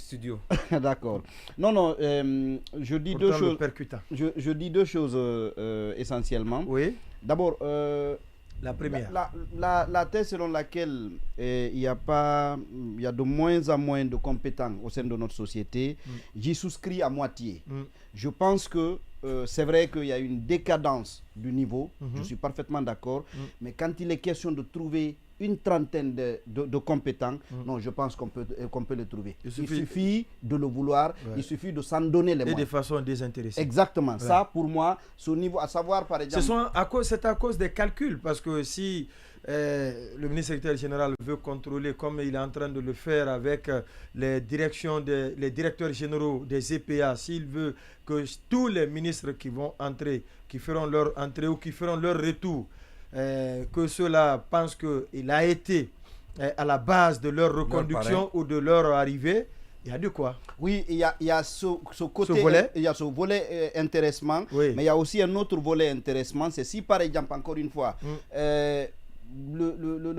studio. D'accord. Non, non, je dis deux choses. Je dis deux choses essentiellement. Oui. D'abord, la première. La thèse selon laquelle il y a de moins en moins de compétents au sein de notre société, j'y souscris à moitié. Je pense que c'est vrai qu'il y a une décadence du niveau, je suis parfaitement d'accord, mais quand il est question de trouver une trentaine de compétents, non, je pense qu'on peut le trouver. Il suffit de le vouloir, il suffit de s'en donner les moyens. Et de façon désintéressée. Exactement. Ça, pour moi, ce niveau, à savoir, par exemple... C'est à cause des calculs, parce que si le ministre secrétaire général veut contrôler, comme il est en train de le faire avec les directeurs généraux des EPA, s'il veut que tous les ministres qui vont entrer, qui feront leur entrée ou qui feront leur retour, que ceux-là pensent qu'il a été à la base de leur reconduction ou de leur arrivée, il y a de quoi. Oui, il y a ce côté, il y a ce volet intéressement, mais il y a aussi un autre volet intéressement, c'est si par exemple, encore une fois, le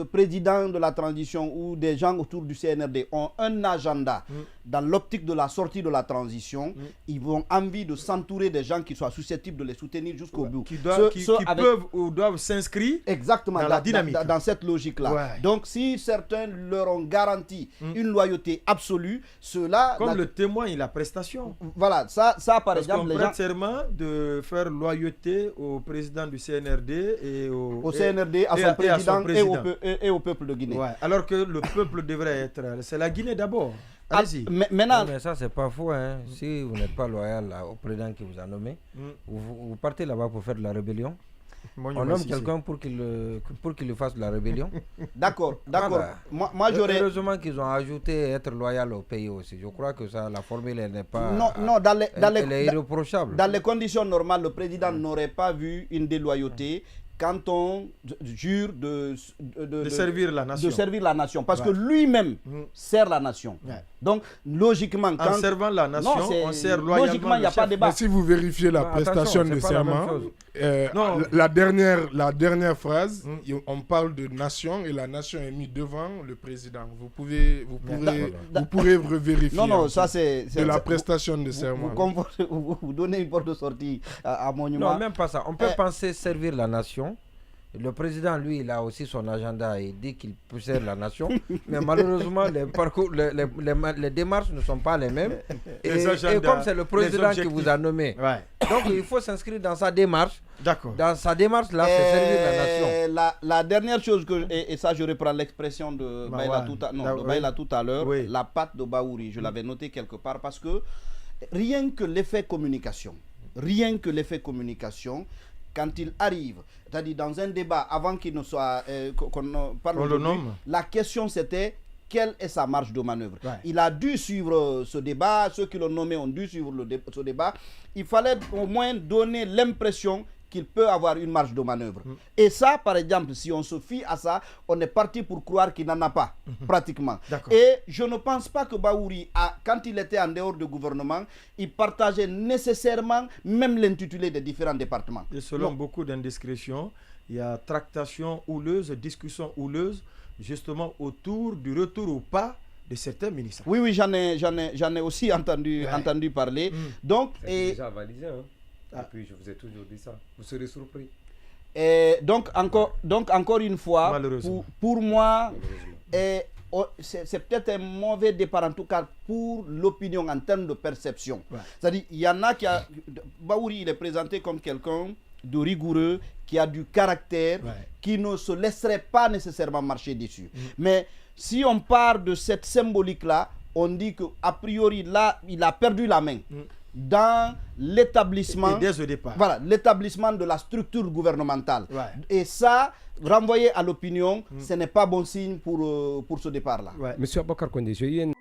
président de la transition ou des gens autour du CNRD ont un agenda dans l'optique de la sortie de la transition, ils ont envie de s'entourer des gens qui soient susceptibles de les soutenir jusqu'au bout. Qui peuvent ou doivent s'inscrire exactement dans la dynamique. Dans cette logique-là. Donc si certains leur ont garanti une loyauté absolue, ceux-là... Comme le témoigne la prestation. Voilà, ça par exemple... Parce qu'on prête serment de faire loyauté au président du CNRD et au CNRD, à son président. Et au peuple de Guinée. Alors que le peuple devrait être... C'est la Guinée d'abord. Allez-y. Maintenant... Mais ça, c'est pas faux. Hein. Si vous n'êtes pas loyal au président qui vous a nommé, vous partez là-bas pour faire de la rébellion. On nomme quelqu'un pour qu'il fasse de la rébellion. D'accord. Voilà. Moi j'aurais... Heureusement qu'ils ont ajouté être loyal au pays aussi. Je crois que ça, la formule, elle n'est pas... Non, elle est irréprochable. Dans les conditions normales, le président n'aurait pas vu une déloyauté quand on jure de servir la nation. De servir la nation. Parce que lui-même sert la nation. Donc, logiquement... En servant la nation, on sert loyalement. Logiquement, il n'y a pas de débat. Mais si vous vérifiez la prestation de serment, la dernière phrase, on parle de nation et la nation est mise devant le président. Vous pourrez revérifier. Non, ça c'est... De la prestation de serment. Vous donnez une porte de sortie à Monument. Non, même pas ça. On peut penser servir la nation. Le président, lui, il a aussi son agenda et dit qu'il peut servir la nation. Mais malheureusement, les démarches ne sont pas les mêmes. Et comme c'est le président qui vous a nommé, donc il faut s'inscrire dans sa démarche. D'accord. Dans sa démarche, là, c'est servir la nation. La dernière chose, et ça, je reprends l'expression de Baïla tout à l'heure, la patte de Baouri, je l'avais noté quelque part, parce que rien que l'effet communication, quand il arrive, c'est-à-dire dans un débat, avant qu'il ne soit, qu'on parle de lui, la question c'était quelle est sa marge de manœuvre. Il a dû suivre ce débat, ceux qui l'ont nommé ont dû suivre ce débat. Il fallait au moins donner l'impression qu'il peut avoir une marge de manœuvre. Et ça, par exemple, si on se fie à ça, on est parti pour croire qu'il n'en a pas, pratiquement. Et je ne pense pas que Baouri, quand il était en dehors du gouvernement, il partageait nécessairement même l'intitulé des différents départements. Et selon beaucoup d'indiscrétions, il y a tractation houleuse, discussion houleuse, justement autour du retour ou pas de certains ministres. Oui, j'en ai aussi entendu parler. Donc, c'est déjà avalisé, hein. Et puis je vous ai toujours dit ça. Vous serez surpris. Donc encore une fois, pour moi, c'est peut-être un mauvais départ, en tout cas pour l'opinion en termes de perception. C'est-à-dire, il y en a Baouri, il est présenté comme quelqu'un de rigoureux, qui a du caractère, qui ne se laisserait pas nécessairement marcher dessus. Mais si on part de cette symbolique-là, on dit qu'a priori, là, il a perdu la main. Dans l'établissement l'établissement de la structure gouvernementale. Et ça, renvoyer à l'opinion, ce n'est pas bon signe pour ce départ-là. Monsieur Abakar Kondé, j'ai eu